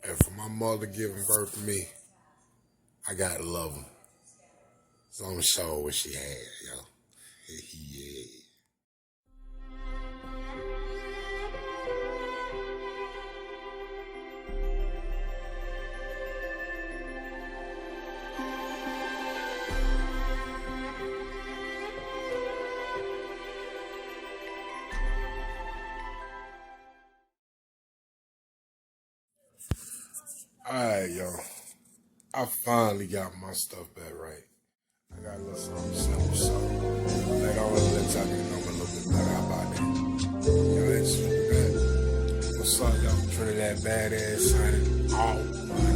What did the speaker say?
And for my mother giving birth to me, I gotta love him. So I'm sure what she had, yo. Yeah. Alright, yo. I finally got my stuff back right. I got a little something simple, so later on, let y'all get to know me a little bit better. How about that? Y'all ain't super bad. What's up, y'all? Trinidad Badass signing off.